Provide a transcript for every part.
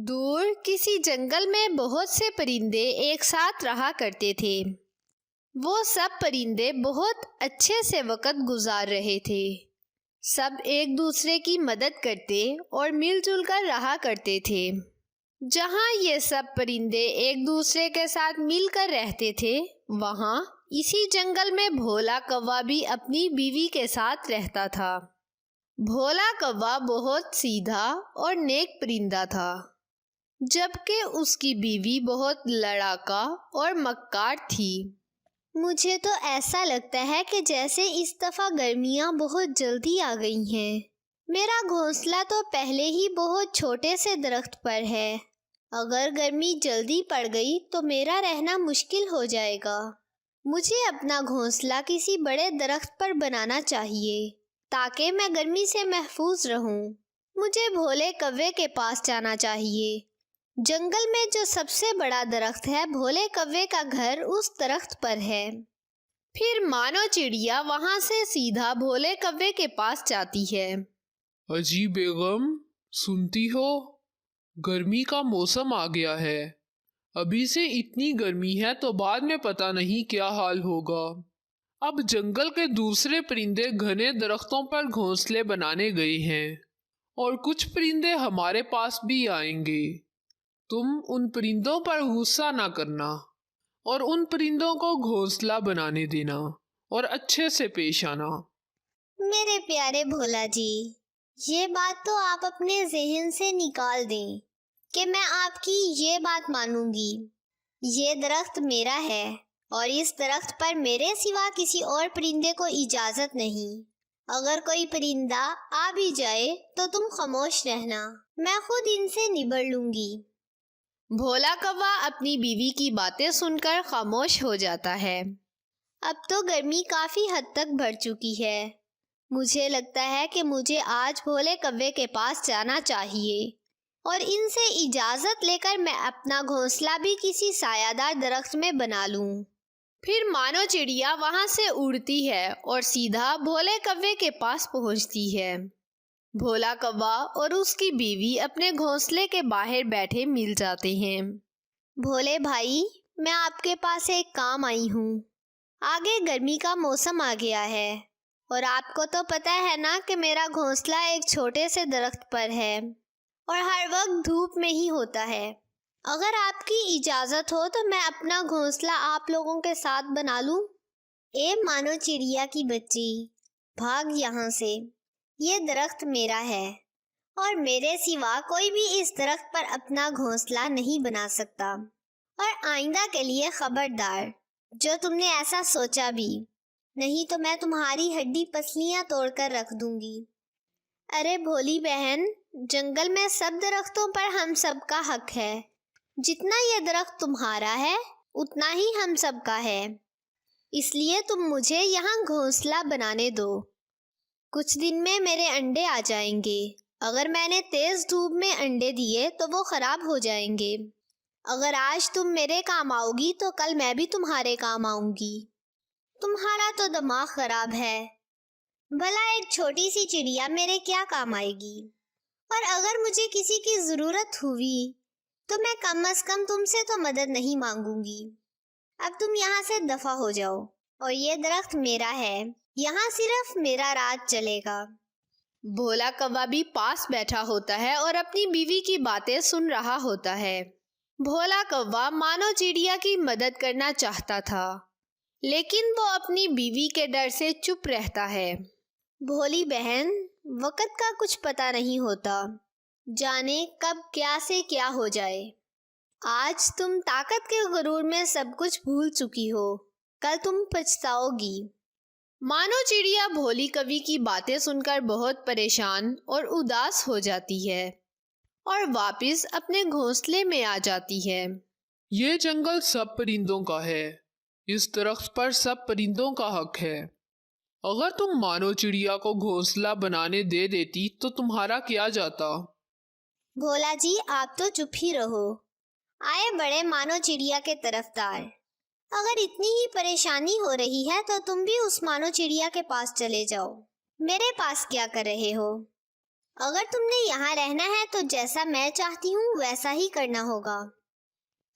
دور کسی جنگل میں بہت سے پرندے ایک ساتھ رہا کرتے تھے۔ وہ سب پرندے بہت اچھے سے وقت گزار رہے تھے۔ سب ایک دوسرے کی مدد کرتے اور مل جل کر رہا کرتے تھے۔ جہاں یہ سب پرندے ایک دوسرے کے ساتھ مل کر رہتے تھے، وہاں اسی جنگل میں بھولا کوا بھی اپنی بیوی کے ساتھ رہتا تھا۔ بھولا کوا بہت سیدھا اور نیک پرندہ تھا، جبکہ اس کی بیوی بہت لڑاکا اور مکار تھی۔ مجھے تو ایسا لگتا ہے کہ جیسے اس دفعہ گرمیاں بہت جلدی آ گئی ہیں۔ میرا گھونسلہ تو پہلے ہی بہت چھوٹے سے درخت پر ہے۔ اگر گرمی جلدی پڑ گئی تو میرا رہنا مشکل ہو جائے گا۔ مجھے اپنا گھونسلہ کسی بڑے درخت پر بنانا چاہیے تاکہ میں گرمی سے محفوظ رہوں۔ مجھے بھولے کوے کے پاس جانا چاہیے۔ جنگل میں جو سب سے بڑا درخت ہے، بھولے کوے کا گھر اس درخت پر ہے۔ پھر مانو چڑیا وہاں سے سیدھا بھولے کوے کے پاس جاتی ہے۔ اجی بیگم، سنتی ہو؟ گرمی کا موسم آ گیا ہے۔ ابھی سے اتنی گرمی ہے تو بعد میں پتہ نہیں کیا حال ہوگا۔ اب جنگل کے دوسرے پرندے گھنے درختوں پر گھونسلے بنانے گئے ہیں، اور کچھ پرندے ہمارے پاس بھی آئیں گے۔ تم ان پرندوں پر غصہ نہ کرنا اور ان پرندوں کو گھونسلہ بنانے دینا اور اچھے سے پیش آنا۔ میرے پیارے بھولا جی، یہ بات تو آپ اپنے ذہن سے نکال دیں کہ میں آپ کی یہ بات مانوں گی۔ یہ درخت میرا ہے اور اس درخت پر میرے سوا کسی اور پرندے کو اجازت نہیں۔ اگر کوئی پرندہ آ بھی جائے تو تم خاموش رہنا، میں خود ان سے نبڑ لوں گی۔ بھولا کوا اپنی بیوی کی باتیں سن کر خاموش ہو جاتا ہے۔ اب تو گرمی کافی حد تک بڑھ چکی ہے۔ مجھے لگتا ہے کہ مجھے آج بھولے کوے کے پاس جانا چاہیے اور ان سے اجازت لے کر میں اپنا گھونسلہ بھی کسی سایہ دار درخت میں بنا لوں۔ پھر مانو چڑیا وہاں سے اڑتی ہے اور سیدھا بھولے کوے کے پاس پہنچتی ہے۔ بھولا کوا اور اس کی بیوی اپنے گھونسلے کے باہر بیٹھے مل جاتے ہیں۔ بھولے بھائی، میں آپ کے پاس ایک کام آئی ہوں۔ آگے گرمی کا موسم آ گیا ہے اور آپ کو تو پتہ ہے نا کہ میرا گھونسلہ ایک چھوٹے سے درخت پر ہے اور ہر وقت دھوپ میں ہی ہوتا ہے۔ اگر آپ کی اجازت ہو تو میں اپنا گھونسلہ آپ لوگوں کے ساتھ بنا لوں۔ اے مانو چڑیا کی بچی، بھاگ یہاں سے۔ یہ درخت میرا ہے اور میرے سوا کوئی بھی اس درخت پر اپنا گھونسلہ نہیں بنا سکتا، اور آئندہ کے لیے خبردار جو تم نے ایسا سوچا بھی، نہیں تو میں تمہاری ہڈی پسلیاں توڑ کر رکھ دوں گی۔ ارے بھولی بہن، جنگل میں سب درختوں پر ہم سب کا حق ہے۔ جتنا یہ درخت تمہارا ہے اتنا ہی ہم سب کا ہے، اس لیے تم مجھے یہاں گھونسلہ بنانے دو۔ کچھ دن میں میرے انڈے آ جائیں گے۔ اگر میں نے تیز دھوپ میں انڈے دیے تو وہ خراب ہو جائیں گے۔ اگر آج تم میرے کام آؤ گی تو کل میں بھی تمہارے کام آؤں گی۔ تمہارا تو دماغ خراب ہے۔ بھلا ایک چھوٹی سی چڑیا میرے کیا کام آئے گی؟ اور اگر مجھے کسی کی ضرورت ہوئی تو میں کم از کم تم سے تو مدد نہیں مانگوں گی۔ اب تم یہاں سے دفع ہو جاؤ، اور یہ درخت میرا ہے، یہاں صرف میرا راج چلے گا۔ بھولا کوا بھی پاس بیٹھا ہوتا ہے اور اپنی بیوی کی باتیں سن رہا ہوتا ہے۔ بھولا کوا مانو چڑیا کی مدد کرنا چاہتا تھا، لیکن وہ اپنی بیوی کے ڈر سے چپ رہتا ہے۔ بھولی بہن، وقت کا کچھ پتہ نہیں ہوتا، جانے کب کیا سے کیا ہو جائے۔ آج تم طاقت کے غرور میں سب کچھ بھول چکی ہو، کل تم پچھتاؤ گی۔ مانو چڑیا بھولی کوی کی باتیں سن کر بہت پریشان اور اداس ہو جاتی ہے اور واپس اپنے گھونسلے میں آ جاتی ہے۔ یہ جنگل سب پرندوں کا ہے، اس درخت پر سب پرندوں کا حق ہے۔ اگر تم مانو چڑیا کو گھونسلہ بنانے دے دیتی تو تمہارا کیا جاتا؟ بھولا جی، آپ تو چپ ہی رہو۔ آئے بڑے مانو چڑیا کے طرفدار، اگر اتنی ہی پریشانی ہو رہی ہے تو تم بھی اس مانو چڑیا کے پاس چلے جاؤ، میرے پاس کیا کر رہے ہو؟ اگر تم نے یہاں رہنا ہے تو جیسا میں چاہتی ہوں ویسا ہی کرنا ہوگا۔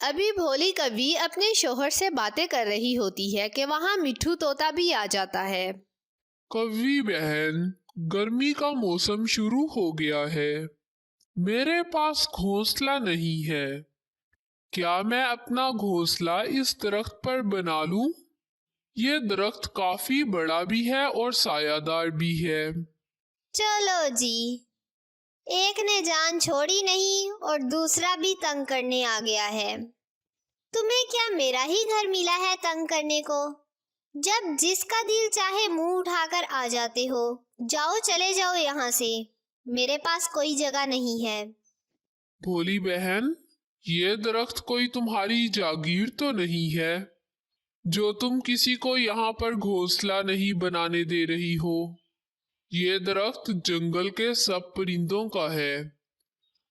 ابھی بھولی کوی اپنے شوہر سے باتیں کر رہی ہوتی ہے کہ وہاں مٹھو طوطا بھی آ جاتا ہے۔ کوی بہن، گرمی کا موسم شروع ہو گیا ہے، میرے پاس گھونسلہ نہیں ہے، کیا میں اپنا گھونسلہ اس درخت پر بنا لوں؟ یہ درخت کافی بڑا بھی ہے اور سایہ دار بھی ہے۔ چلو جی، ایک نے جان چھوڑی نہیں اور دوسرا بھی تنگ کرنے آ گیا ہے۔ تمہیں کیا میرا ہی گھر ملا ہے تنگ کرنے کو؟ جب جس کا دل چاہے منہ اٹھا کر آ جاتے ہو۔ جاؤ، چلے جاؤ یہاں سے، میرے پاس کوئی جگہ نہیں ہے۔ بھولی بہن، یہ درخت کوئی تمہاری جاگیر تو نہیں ہے جو تم کسی کو یہاں پر گھونسلہ نہیں بنانے دے رہی ہو۔ یہ درخت جنگل کے سب پرندوں کا ہے۔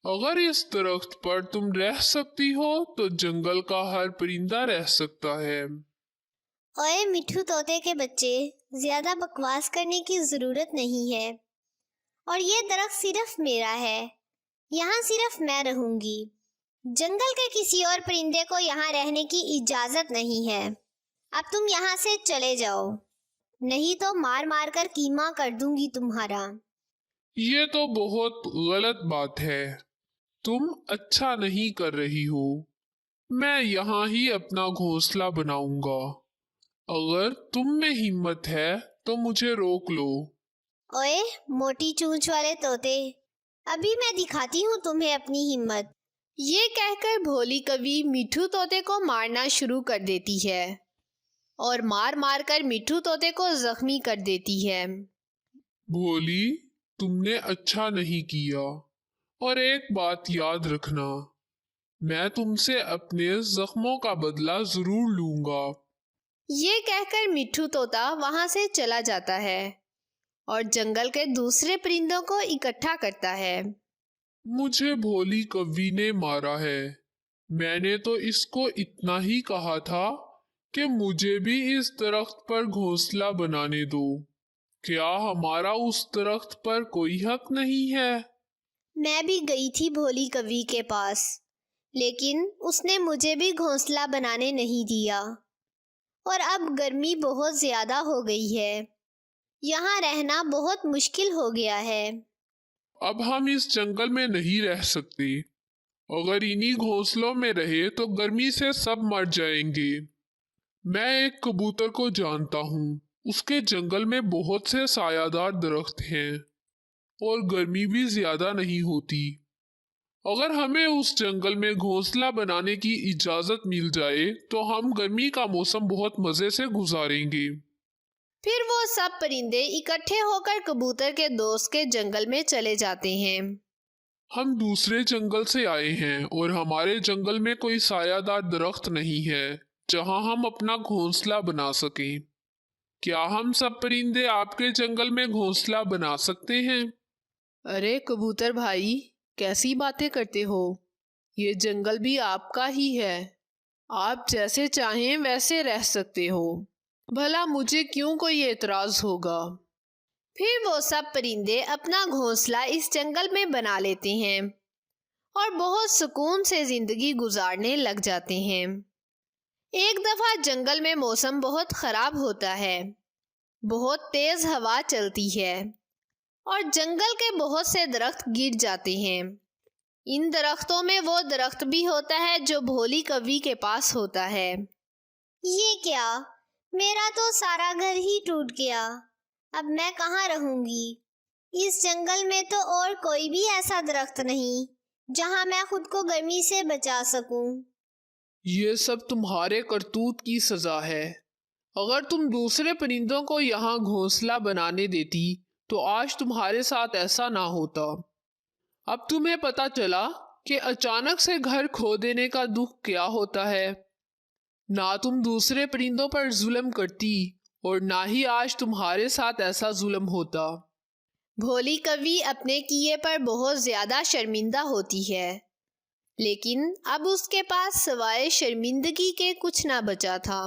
اگر اس درخت پر تم رہ سکتی ہو تو جنگل کا ہر پرندہ رہ سکتا ہے۔ اوئے مٹھو طوطے کے بچے، زیادہ بکواس کرنے کی ضرورت نہیں ہے، اور یہ درخت صرف میرا ہے، یہاں صرف میں رہوں گی۔ جنگل کے کسی اور پرندے کو یہاں رہنے کی اجازت نہیں ہے۔ اب تم یہاں سے چلے جاؤ، نہیں تو مار مار کر کیما کر دوں گی تمہارا۔ یہ تو بہت غلط بات ہے، تم اچھا نہیں کر رہی ہو۔ میں یہاں ہی اپنا گھونسلہ بناؤں گا، اگر تم میں ہمت ہے تو مجھے روک لو۔ اوئے موٹی چونچ والے طوطے، ابھی میں دکھاتی ہوں تمہیں اپنی ہمت۔ یہ کہہ کر بھولی کوی مٹھو طوطے کو مارنا شروع کر دیتی ہے اور مار مار کر مٹھو طوطے کو زخمی کر دیتی ہے۔ بھولی، تم نے اچھا نہیں کیا، اور ایک بات یاد رکھنا، میں تم سے اپنے زخموں کا بدلہ ضرور لوں گا۔ یہ کہہ کر مٹھو طوطا وہاں سے چلا جاتا ہے اور جنگل کے دوسرے پرندوں کو اکٹھا کرتا ہے۔ مجھے بھولی کوی نے مارا ہے، میں نے تو اس کو اتنا ہی کہا تھا کہ مجھے بھی اس درخت پر گھونسلہ بنانے دو، کیا ہمارا اس درخت پر کوئی حق نہیں ہے؟ میں بھی گئی تھی بھولی کوی کے پاس، لیکن اس نے مجھے بھی گھونسلہ بنانے نہیں دیا، اور اب گرمی بہت زیادہ ہو گئی ہے، یہاں رہنا بہت مشکل ہو گیا ہے۔ اب ہم اس جنگل میں نہیں رہ سکتے، اگر انہی گھونسلوں میں رہے تو گرمی سے سب مر جائیں گے۔ میں ایک کبوتر کو جانتا ہوں، اس کے جنگل میں بہت سے سایہ دار درخت ہیں اور گرمی بھی زیادہ نہیں ہوتی۔ اگر ہمیں اس جنگل میں گھونسلہ بنانے کی اجازت مل جائے تو ہم گرمی کا موسم بہت مزے سے گزاریں گے۔ پھر وہ سب پرندے اکٹھے ہو کر کبوتر کے دوست کے جنگل میں چلے جاتے ہیں۔ ہم دوسرے جنگل سے آئے ہیں اور ہمارے جنگل میں کوئی سایہ دار درخت نہیں ہے جہاں ہم اپنا گھونسلہ بنا سکیں۔ کیا ہم سب پرندے آپ کے جنگل میں گھونسلہ بنا سکتے ہیں؟ ارے کبوتر بھائی، کیسی باتیں کرتے ہو؟ یہ جنگل بھی آپ کا ہی ہے، آپ جیسے چاہیں ویسے رہ سکتے ہو، بھلا مجھے کیوں کوئی اعتراض ہوگا؟ پھر وہ سب پرندے اپنا گھونسلہ اس جنگل میں بنا لیتے ہیں اور بہت سکون سے زندگی گزارنے لگ جاتے ہیں۔ ایک دفعہ جنگل میں موسم بہت خراب ہوتا ہے، بہت تیز ہوا چلتی ہے اور جنگل کے بہت سے درخت گر جاتے ہیں۔ ان درختوں میں وہ درخت بھی ہوتا ہے جو بھولی کوی کے پاس ہوتا ہے۔ یہ کیا، میرا تو سارا گھر ہی ٹوٹ گیا، اب میں کہاں رہوں گی؟ اس جنگل میں تو اور کوئی بھی ایسا درخت نہیں جہاں میں خود کو گرمی سے بچا سکوں۔ یہ سب تمہارے کرتوت کی سزا ہے، اگر تم دوسرے پرندوں کو یہاں گھونسلہ بنانے دیتی تو آج تمہارے ساتھ ایسا نہ ہوتا۔ اب تمہیں پتہ چلا کہ اچانک سے گھر کھو دینے کا دکھ کیا ہوتا ہے۔ نہ تم دوسرے پرندوں پر ظلم کرتی اور نہ ہی آج تمہارے ساتھ ایسا ظلم ہوتا۔ بھولی کوی اپنے کیے پر بہت زیادہ شرمندہ ہوتی ہے، لیکن اب اس کے پاس سوائے شرمندگی کے کچھ نہ بچا تھا۔